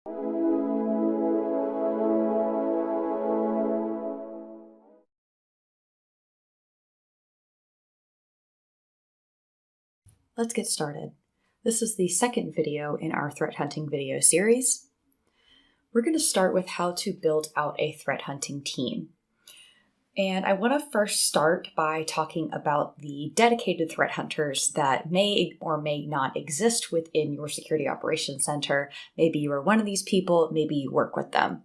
Let's get started. This is the second video in our threat hunting video series. We're going to start with how to build out a threat hunting team. And I want to first start by talking about the dedicated threat hunters that may or may not exist within your security operations center. Maybe you are one of these people, maybe you work with them.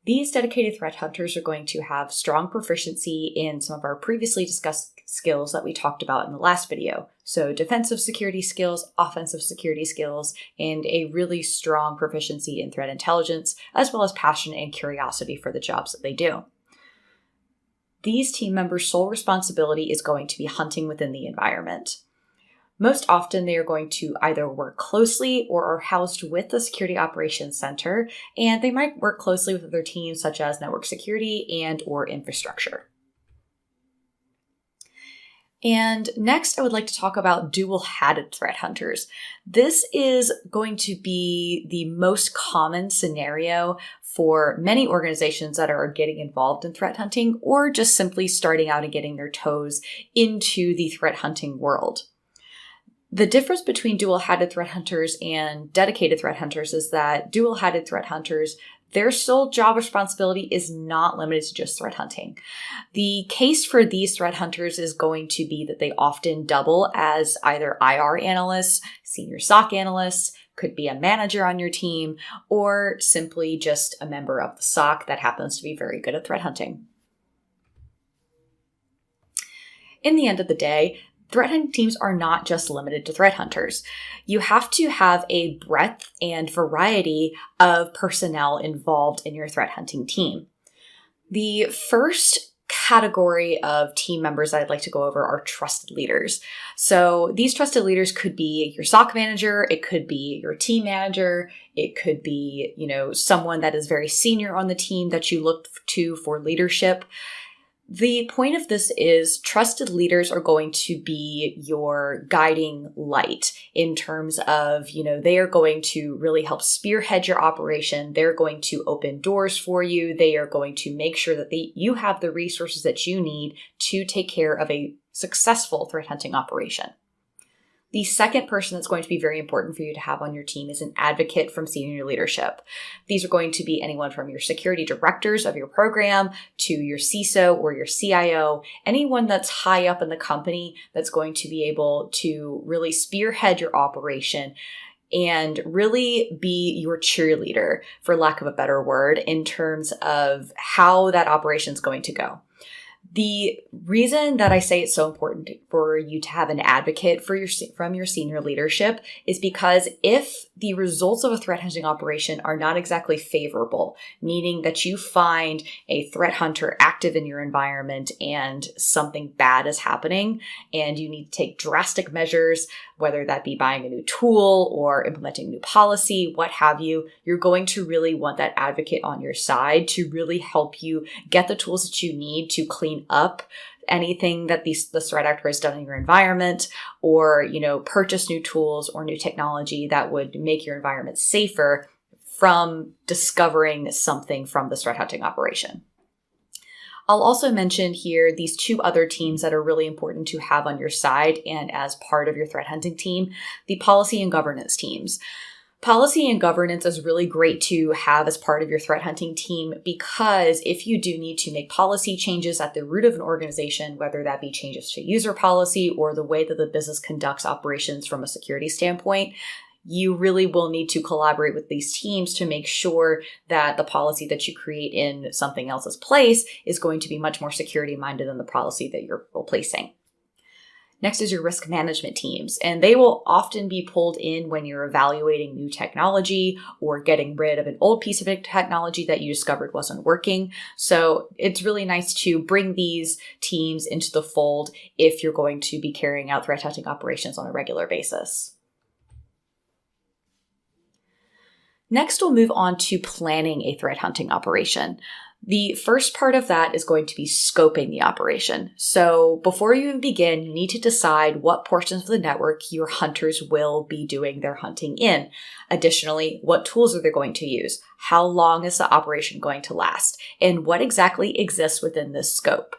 These dedicated threat hunters are going to have strong proficiency in some of our previously discussed skills that we talked about in the last video. So defensive security skills, offensive security skills, and a really strong proficiency in threat intelligence, as well as passion and curiosity for the jobs that they do. These team members' sole responsibility is going to be hunting within the environment. Most often, they are going to either work closely or are housed with the Security Operations Center, and they might work closely with other teams such as network security and or infrastructure. And next, I would like to talk about dual-hatted threat hunters. This is going to be the most common scenario for many organizations that are getting involved in threat hunting or just simply starting out and getting their toes into the threat hunting world. The difference between dual-hatted threat hunters and dedicated threat hunters is that dual-hatted threat hunters, their sole job responsibility is not limited to just threat hunting. The case for these threat hunters is going to be that they often double as either IR analysts, senior SOC analysts, could be a manager on your team, or simply just a member of the SOC that happens to be very good at threat hunting. In the end of the day, threat hunting teams are not just limited to threat hunters. You have to have a breadth and variety of personnel involved in your threat hunting team. The first category of team members that I'd like to go over are trusted leaders. So these trusted leaders could be your SOC manager, it could be your team manager, it could be, someone that is very senior on the team that you look to for leadership. The point of this is trusted leaders are going to be your guiding light in terms of, they are going to really help spearhead your operation. They're going to open doors for you. They are going to make sure that you have the resources that you need to take care of a successful threat hunting operation. The second person that's going to be very important for you to have on your team is an advocate from senior leadership. These are going to be anyone from your security directors of your program to your CISO or your CIO, anyone that's high up in the company that's going to be able to really spearhead your operation and really be your cheerleader, for lack of a better word, in terms of how that operation is going to go. The reason that I say it's so important for you to have an advocate from your senior leadership is because if the results of a threat hunting operation are not exactly favorable, meaning that you find a threat hunter active in your environment and something bad is happening and you need to take drastic measures, whether that be buying a new tool or implementing a new policy, what have you, you're going to really want that advocate on your side to really help you get the tools that you need to clean up anything that the threat actor has done in your environment, or purchase new tools or new technology that would make your environment safer from discovering something from the threat hunting operation. I'll also mention here these two other teams that are really important to have on your side and as part of your threat hunting team, the policy and governance teams. Policy and governance is really great to have as part of your threat hunting team because if you do need to make policy changes at the root of an organization, whether that be changes to user policy or the way that the business conducts operations from a security standpoint, you really will need to collaborate with these teams to make sure that the policy that you create in something else's place is going to be much more security minded than the policy that you're replacing. Next is your risk management teams, and they will often be pulled in when you're evaluating new technology or getting rid of an old piece of technology that you discovered wasn't working. So it's really nice to bring these teams into the fold if you're going to be carrying out threat hunting operations on a regular basis. Next, we'll move on to planning a threat hunting operation. The first part of that is going to be scoping the operation. So before you even begin, you need to decide what portions of the network your hunters will be doing their hunting in. Additionally, what tools are they going to use? How long is the operation going to last? And what exactly exists within this scope?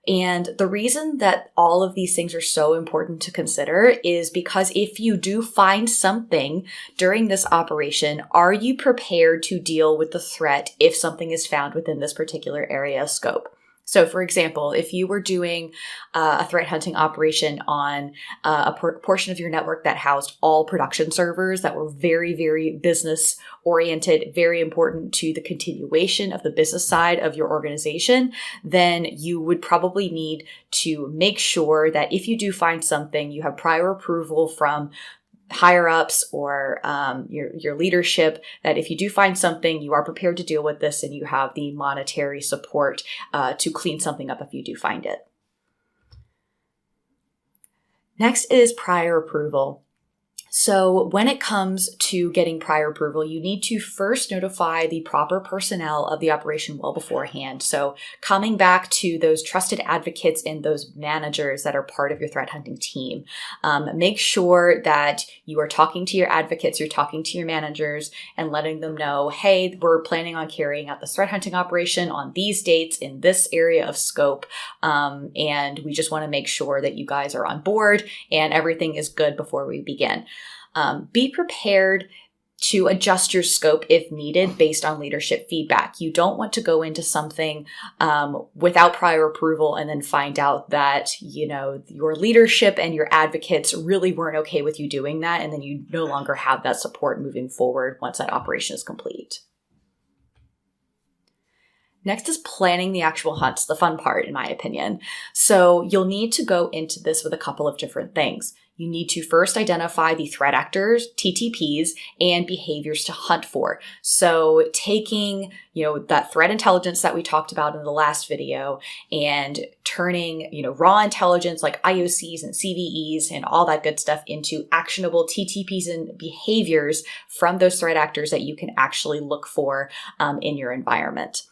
And the reason that all of these things are so important to consider is because if you do find something during this operation, are you prepared to deal with the threat if something is found within this particular area of scope? So, for example, if you were doing a threat hunting operation on a portion of your network that housed all production servers that were very, very business oriented, very important to the continuation of the business side of your organization, then you would probably need to make sure that if you do find something, you have prior approval from higher ups or your leadership, that if you do find something, you are prepared to deal with this and you have the monetary support to clean something up if you do find it. Next is prior approval. So when it comes to getting prior approval, you need to first notify the proper personnel of the operation well beforehand. So coming back to those trusted advocates and those managers that are part of your threat hunting team, make sure that you are talking to your advocates, you're talking to your managers and letting them know, hey, we're planning on carrying out this threat hunting operation on these dates in this area of scope. And we just want to make sure that you guys are on board and everything is good before we begin. Be prepared to adjust your scope if needed based on leadership feedback. You don't want to go into something without prior approval and then find out that, your leadership and your advocates really weren't okay with you doing that, and then you no longer have that support moving forward once that operation is complete. Next is planning the actual hunts, the fun part, in my opinion. So you'll need to go into this with a couple of different things. You need to first identify the threat actors, TTPs, and behaviors to hunt for. So taking, that threat intelligence that we talked about in the last video and turning, raw intelligence like IOCs and CVEs and all that good stuff into actionable TTPs and behaviors from those threat actors that you can actually look for in your environment.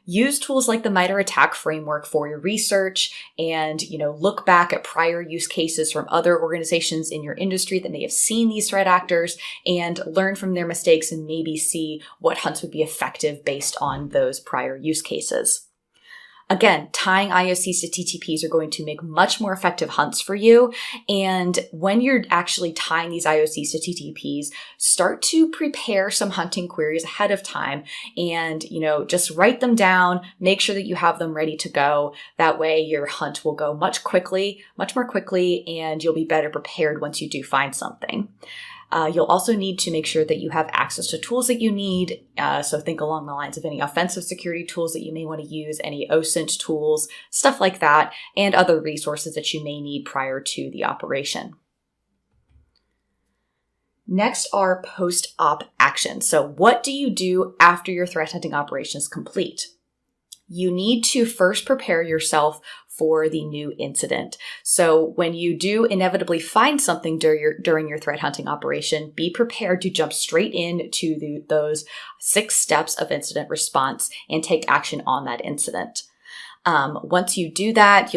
Use tools like the MITRE ATT&CK framework for your research and, look back at prior use cases from other organizations in your industry that may have seen these threat actors and learn from their mistakes and maybe see what hunts would be effective based on those prior use cases. Again, tying IOCs to TTPs are going to make much more effective hunts for you. And when you're actually tying these IOCs to TTPs, start to prepare some hunting queries ahead of time and, just write them down, make sure that you have them ready to go. That way your hunt will go much more quickly, and you'll be better prepared once you do find something. You'll also need to make sure that you have access to tools that you need. So think along the lines of any offensive security tools that you may want to use, any OSINT tools, stuff like that, and other resources that you may need prior to the operation. Next are post-op actions. So what do you do after your threat hunting operation is complete? You need to first prepare yourself for the new incident. So when you do inevitably find something during your threat hunting operation, be prepared to jump straight into those 6 steps of incident response and take action on that incident. Once you do that,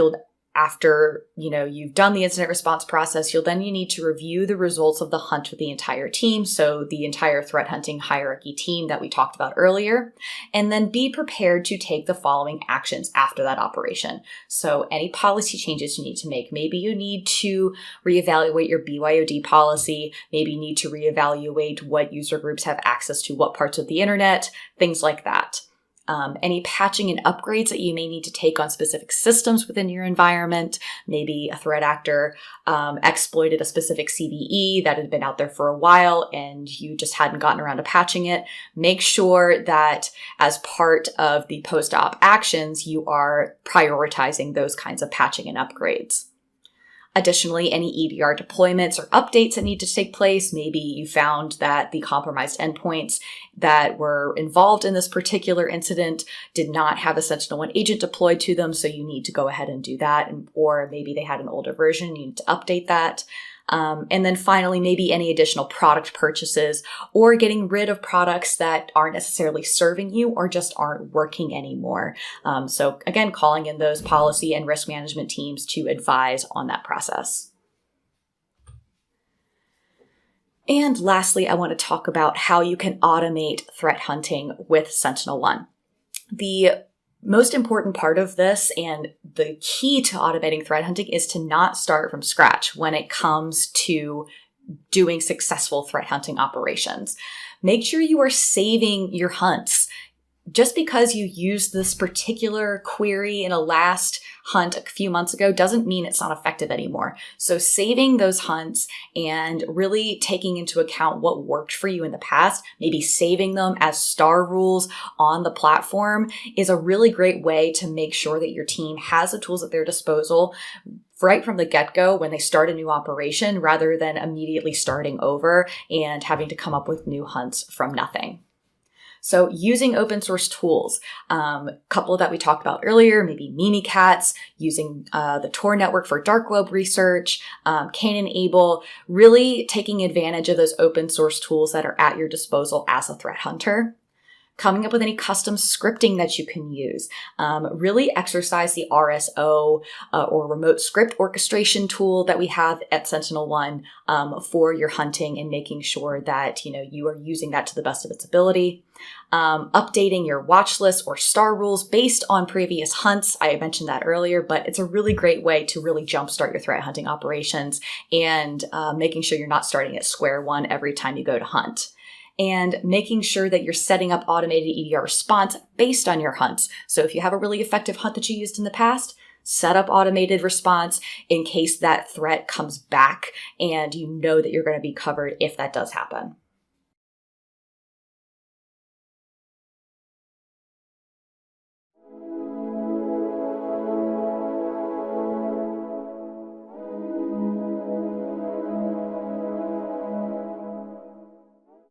after you've done the incident response process, you need to review the results of the hunt with the entire team, so the entire threat hunting hierarchy team that we talked about earlier, and then be prepared to take the following actions after that operation. So any policy changes you need to make. Maybe you need to reevaluate your BYOD policy. Maybe you need to reevaluate what user groups have access to what parts of the internet, things like that. Any patching and upgrades that you may need to take on specific systems within your environment. Maybe a threat actor exploited a specific CVE that had been out there for a while and you just hadn't gotten around to patching it. Make sure that as part of the post-op actions, you are prioritizing those kinds of patching and upgrades. Additionally, any EDR deployments or updates that need to take place. Maybe you found that the compromised endpoints that were involved in this particular incident did not have a Sentinel-1 agent deployed to them, so you need to go ahead and do that. Or maybe they had an older version, you need to update that. And then finally, maybe any additional product purchases or getting rid of products that aren't necessarily serving you or just aren't working anymore. So again, calling in those policy and risk management teams to advise on that process. And lastly, I want to talk about how you can automate threat hunting with SentinelOne. The most important part of this and the key to automating threat hunting is to not start from scratch when it comes to doing successful threat hunting operations. Make sure you are saving your hunts. Just because you used this particular query in a last hunt a few months ago doesn't mean it's not effective anymore. So saving those hunts and really taking into account what worked for you in the past, maybe saving them as star rules on the platform, is a really great way to make sure that your team has the tools at their disposal right from the get-go when they start a new operation, rather than immediately starting over and having to come up with new hunts from nothing. So using open source tools, couple that we talked about earlier, maybe Mimikatz, using the Tor network for dark web research, Cain and Abel, really taking advantage of those open source tools that are at your disposal as a threat hunter. Coming up with any custom scripting that you can use. Really exercise the RSO or remote script orchestration tool that we have at SentinelOne for your hunting, and making sure that you are using that to the best of its ability. Updating your watch list or star rules based on previous hunts. I mentioned that earlier, but it's a really great way to really jumpstart your threat hunting operations, and making sure you're not starting at square one every time you go to hunt. And making sure that you're setting up automated EDR response based on your hunts. So if you have a really effective hunt that you used in the past, set up automated response in case that threat comes back and you know that you're going to be covered if that does happen.